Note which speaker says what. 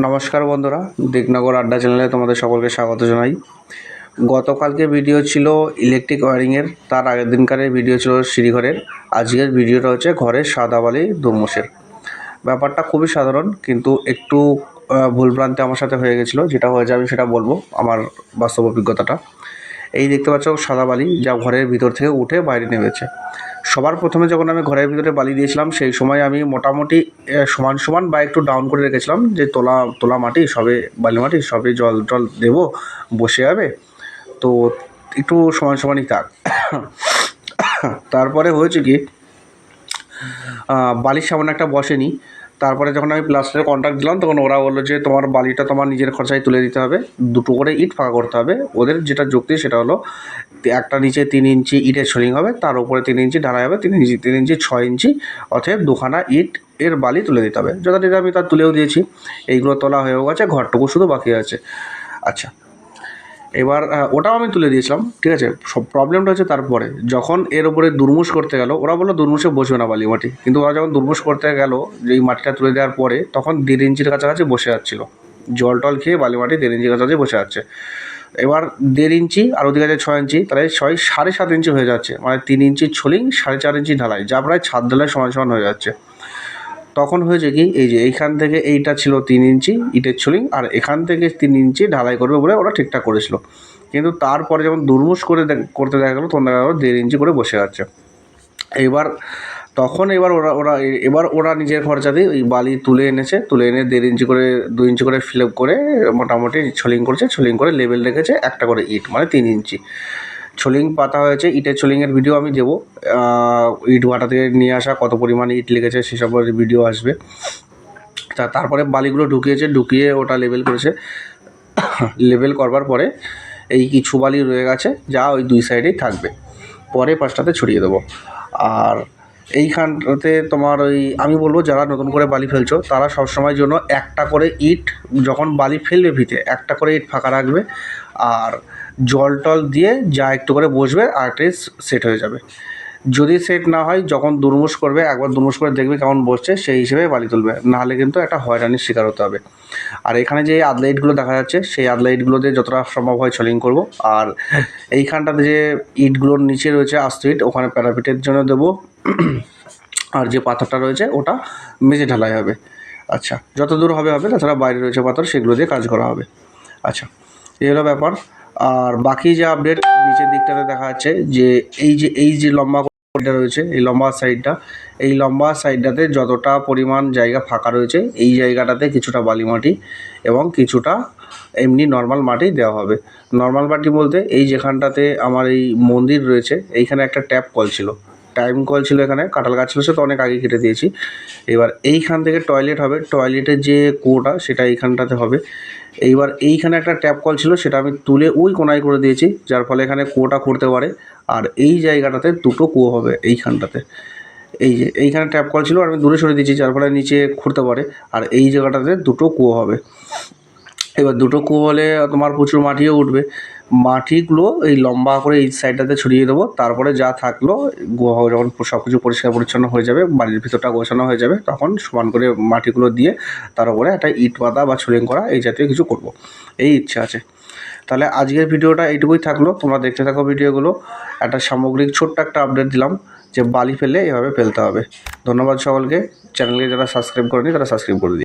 Speaker 1: নমস্কার বন্ধুরা, দিকনগর আড্ডা চ্যানেলে তোমাদের সকলকে স্বাগত জানাই। গতকালকে ভিডিও ছিল ইলেকট্রিক ওয়্যারিংয়ের, তার আগের দিনকারের ভিডিও ছিল সিঁড়িঘরের। আজকের ভিডিওটা হচ্ছে ঘরের সাদা বালি দুমুশের। ব্যাপারটা খুবই সাধারণ, কিন্তু একটু ভুলভ্রান্তি আমার সাথে হয়ে গেছিলো। যেটা হয়েছে আমি সেটা বলবো, আমার বাস্তব অভিজ্ঞতাটা। এই দেখতে পাচ্ছ সাদা বালি, যা ঘরের ভিতর থেকে উঠে বাইরে নেমেছে। সবার প্রথমে যখন আমি ঘরের ভিতরে বালি দিয়েছিলাম, সেই সময় আমি মোটামুটি সমান সমান বা একটু ডাউন করে রেখেছিলাম, যে তোলা মাটি সবে, বালি মাটি সবে জল দেবো, বসে যাবে, তো একটু সমান সমানই থাক। তারপরে হয়েছে কি, বালির সামনে একটা বসেনি। তারপরে যখন আমি প্লাস্টারের কন্ট্রাক্ট দিলাম, তখন ওরা বললো যে তোমার বালিটা তোমার নিজের খরচায় তুলে দিতে হবে, 2টো করে ইট ফাঁকা করতে হবে। ওদের যেটা যুক্তি সেটা হলো, একটা নিচে 3 ইঞ্চি ইটের সোলিং হবে, তার উপরে 3 ইঞ্চি ঢালাই হবে, 3 ইঞ্চি 6 ইঞ্চি, অতএব 2খানা ইট এর বালি তুলে দিতে হবে। যথারীতি আমি তা তুলেও দিয়েছি। এইগুলো তোলা হয়েও গেছে, ঘরটুকু শুধু বাকি আছে। আচ্ছা, এবার ওটাও আমি তুলে দিয়েছিলাম, ঠিক আছে। সব প্রবলেমটা হচ্ছে তারপরে যখন এর উপরে দুর্মুষ করতে গেল, ওরা বললো দুর্মুষে বসবে না বালি মাটি, কিন্তু ওরা যখন দুর্মুষ করতে গেল, যে এই মাটিটা তুলে দেওয়ার পরে, তখন 1.5 ইঞ্চির কাছাকাছি বসে যাচ্ছিলো। জল খেয়ে বালি মাটি 1.5 ইঞ্চির কাছাকাছি বসে যাচ্ছে। এবার 1.5 ইঞ্চি আর ওদিকে আছে 6 ইঞ্চি, তাহলে 7.5 ইঞ্চি হয়ে যাচ্ছে, মানে 3 ইঞ্চি ছোলিং, 4.5 ইঞ্চি ঢালাই, যা প্রায় ছাদ ঢালাই সমান সমান হয়ে যাচ্ছে। তখন হয়েছে কি, এই যে এইখান থেকে এইটা ছিল 3 ইঞ্চি ইটের ছোলিং, আর এখান থেকে 3 ইঞ্চি ঢালাই করবে বলে ওরা ঠিকঠাক করেছিল। কিন্তু তারপরে যখন দুর্মুষ করতে দেখা গেলো, তখন দেখা গেলো 1.5 ইঞ্চি করে বসে যাচ্ছে। এবার ওরা নিজের খরচাতেই ওই বালি তুলে এনে 1.5 ইঞ্চি করে 2 ইঞ্চি করে ফিল আপ করে মোটামুটি ছোলিং করে লেবেল রেখেছে, একটা করে ইট, মানে 3 ইঞ্চি ছোলিং পাতা হয়েছে। ইটের ছোলিংয়ের ভিডিও আমি দেবো, ইট ভাটা থেকে নিয়ে আসা কত পরিমাণে ইট লেগেছে সেসবের ভিডিও আসবে। তারপরে বালিগুলো ঢুকিয়ে ওটা লেবেল করেছে। লেবেল করবার পরে এই কিছু বালি রয়ে গেছে, যা ওই 2 সাইডেই থাকবে, পরে 5টাতে ছড়িয়ে দেবো। আর এইখানটাতে তোমার আমি বলবো, যারা নতুন করে বালি ফেলছো, তারা সবসময় জন্য একটা করে ইট, যখন বালি ফেলবে ভিতে, একটা করে ইট ফাঁকা রাখবে। আর জল দিয়ে যা একটু করে বসবে, আর সেট হয়ে যাবে। যদি সেট না হয়, যখন দুর্মুষ করবে, একবার দুর্মুষ করে দেখবে কেমন বসছে, সেই হিসেবে বালি তুলবে, নাহলে কিন্তু একটা হয়রানির শিকার হতে হবে। আর এখানে যে আদলা ইটগুলো দেখা যাচ্ছে, সেই আদলা ইটগুলো দিয়ে যতটা সম্ভব হয় ছোলিং করব। আর এইখানটাতে যে ইটগুলোর নিচে রয়েছে আস্ত ইট, ওখানে প্যারাপিটের জন্য দেবো। আর যে পাথরটা রয়েছে, ওটা মেঝে ঢালাই হবে। আচ্ছা, যত দূর হবে, তাছাড়া বাইরে রয়েছে পাথর, সেগুলো দিয়ে কাজ করা হবে। আচ্ছা, এই হলো ব্যাপার। আর বাকি যে আপডেট নিচের দিকটাতে দেখা যাচ্ছে, যে এই যে লম্বা রয়েছে, এই লম্বা সাইডটাতে যতটা পরিমাণ জায়গা ফাঁকা রয়েছে, এই জায়গাটাতে কিছুটা বালি মাটি এবং কিছুটা এমনি নর্মাল মাটি দেওয়া হবে। নর্মাল মাটি বলতে, এই যেখানটাতে আমার এই মন্দির রয়েছে, এইখানে একটা ট্যাপ কল ছিল, টাইম কল ছিল, এখানে কাঁঠাল গাছ ছিল, সে তো অনেক আগে কেটে দিয়েছি। এবার এইখান থেকে টয়লেট হবে, টয়লেটের যে কুয়োটা সেটা এইখানটাতে হবে। এইবার এইখানে একটা ট্যাপ কল ছিল, সেটা আমি তুলে ওই কোনায় করে দিয়েছি, যার ফলে এখানে কুয়োটা খুঁড়তে পারে। আর এই জায়গাটাতে 2টো কুয়ো হবে এইখানটাতে। এই যে এইখানে ট্যাপ কল ছিল, আর আমি দূরে সরে দিয়েছি, যার ফলে নিচে খুঁড়তে পারে। আর এই জায়গাটাতে 2টো কুয়ো হবে। এবার 2টো কুয়ো হলে তোমার প্রচুর মাটিও উঠবে। মাটিগুলো এই লম্বা করে এই সাইডটাতে ছড়িয়ে দেবো। তারপরে যা থাকলো, যখন সব কিছু পরিষ্কার পরিচ্ছন্ন হয়ে যাবে, বাড়ির ভিতরটা গোছানো হয়ে যাবে, তখন সমান করে মাটিগুলো দিয়ে তার উপরে একটা ইট পাতা বা ছোলিং করা, এই জাতীয় কিছু করব, এই ইচ্ছা আছে। তাহলে আজকের ভিডিওটা এইটুকুই থাকলো, তোমরা দেখতে থাকো ভিডিওগুলো। একটা সামগ্রিক ছোট্ট একটা আপডেট দিলাম, যে বালি ফেললে এভাবে ফেলতে হবে। ধন্যবাদ সকলকে। চ্যানেলকে যারা সাবস্ক্রাইব করেনি, তারা সাবস্ক্রাইব করে দিই।